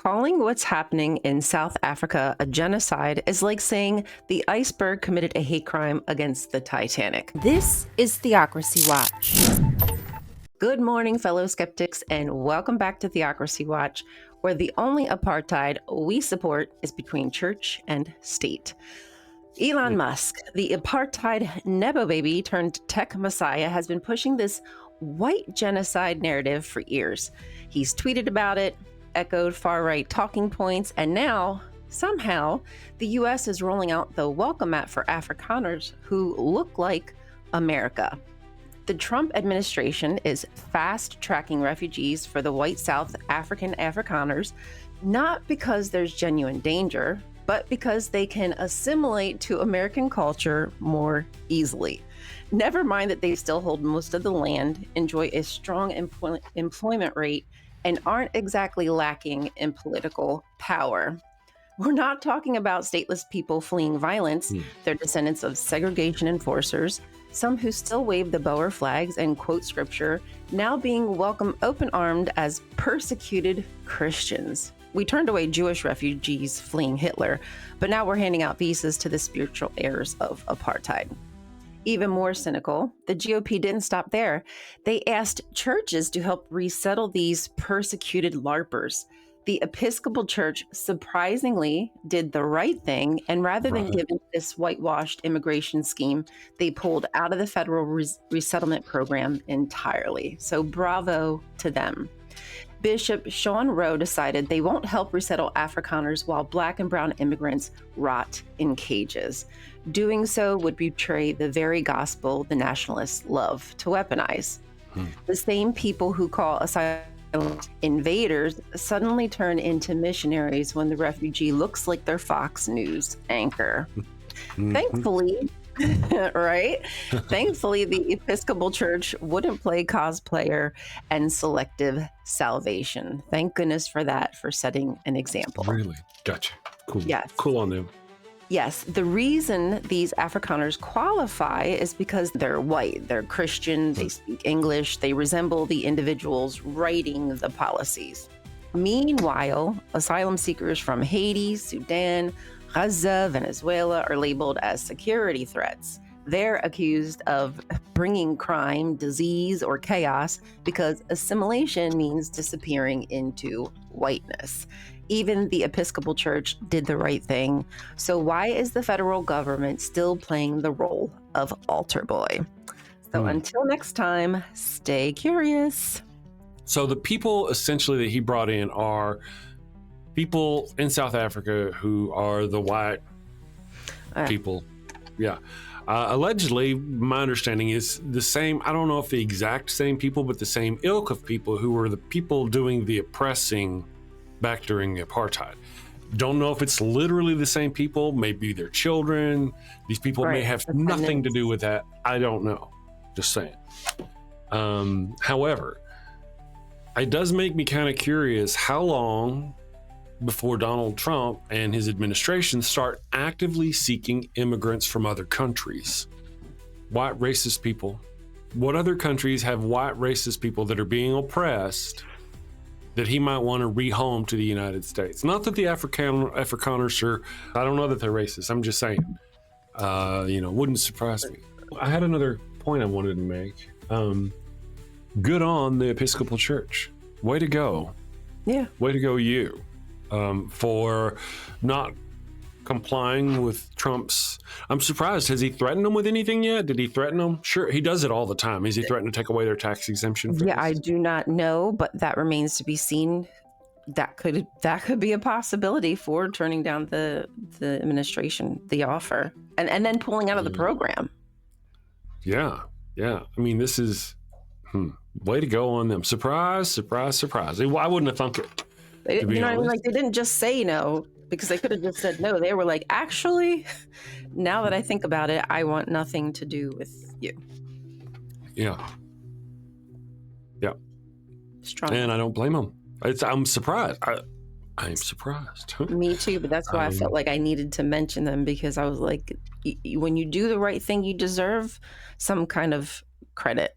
Calling what's happening in South Africa a genocide is like saying the iceberg committed a hate crime against the Titanic. This is Theocracy Watch. Good morning, fellow skeptics, and welcome back to Theocracy Watch, where the only apartheid we support is between church and state. Elon Musk, the apartheid Nebo baby turned tech messiah, has been pushing this white genocide narrative for years. He's tweeted about it, echoed far-right talking points, and now, somehow, the U.S. is rolling out the welcome mat for Afrikaners who look like America. The Trump administration is fast-tracking refugees for the white South African Afrikaners, not because there's genuine danger, but because they can assimilate to American culture more easily. Never mind that they still hold most of the land, enjoy a strong employment rate, and aren't exactly lacking in political power. We're not talking about stateless people fleeing violence. They're descendants of segregation enforcers, some who still wave the Boer flags and quote scripture, now being welcomed open-armed as persecuted Christians. We turned away Jewish refugees fleeing Hitler, but now we're handing out visas to the spiritual heirs of apartheid. Even more cynical, the GOP didn't stop there. They asked churches to help resettle these persecuted LARPers. The Episcopal Church surprisingly did the right thing, and rather than giving this whitewashed immigration scheme, they pulled out of the federal resettlement program entirely. So bravo to them. Bishop Sean Rowe decided they won't help resettle Afrikaners while Black and brown immigrants rot in cages. Doing so would betray the very gospel the nationalists love to weaponize. The same people who call asylum invaders suddenly turn into missionaries when the refugee looks like their Fox News anchor. Thankfully, Thankfully, the Episcopal Church wouldn't play cosplayer and selective salvation. Thank goodness for that, for setting an example. Really? Gotcha. Cool. Yes. Cool on them. Yes. The reason these Afrikaners qualify is because they're white, they're Christian, they speak English, they resemble the individuals writing the policies. Meanwhile, asylum seekers from Haiti, Sudan, Gaza, Venezuela are labeled as security threats. They're accused of bringing crime, disease, or chaos because assimilation means disappearing into whiteness. Even the Episcopal Church did the right thing. So why is the federal government still playing the role of altar boy? So until next time, stay curious. So the people essentially that he brought in are people in South Africa who are the white people. Yeah. Allegedly, my understanding is the same, I don't know if the exact same people, but the same ilk of people who were the people doing the oppressing back during the apartheid. Don't know if it's literally the same people, maybe their children. These people may have nothing to do with that. I don't know. Just saying. However, it does make me kind of curious how long before Donald Trump and his administration start actively seeking immigrants from other countries. White racist people. What other countries have white racist people that are being oppressed that he might want to rehome to the United States? Not that the Afrikaners are, I don't know that they're racist. I'm just saying, wouldn't surprise me. I had another point I wanted to make. Good on the Episcopal Church. Way to go. Yeah. Way to go, you. For not complying with Trump's. I'm surprised. Has he threatened them with anything yet? Did he threaten them? Sure, he does it all the time. Has he threatened to take away their tax exemption? For Yeah, this? I do not know, but that remains to be seen. That could be a possibility for turning down the administration, the offer, and then pulling out of the program. Yeah. I mean, this is way to go on them. Surprise, surprise, surprise. I wouldn't have thunk it. You know what I mean? Like, they didn't just say no because they could have just said no. They were like, actually, now that I think about it, I want nothing to do with you. Yeah. Strong. And I don't blame them. I'm surprised. I am surprised. Me too, but that's why I felt like I needed to mention them, because I was like, when you do the right thing, you deserve some kind of credit.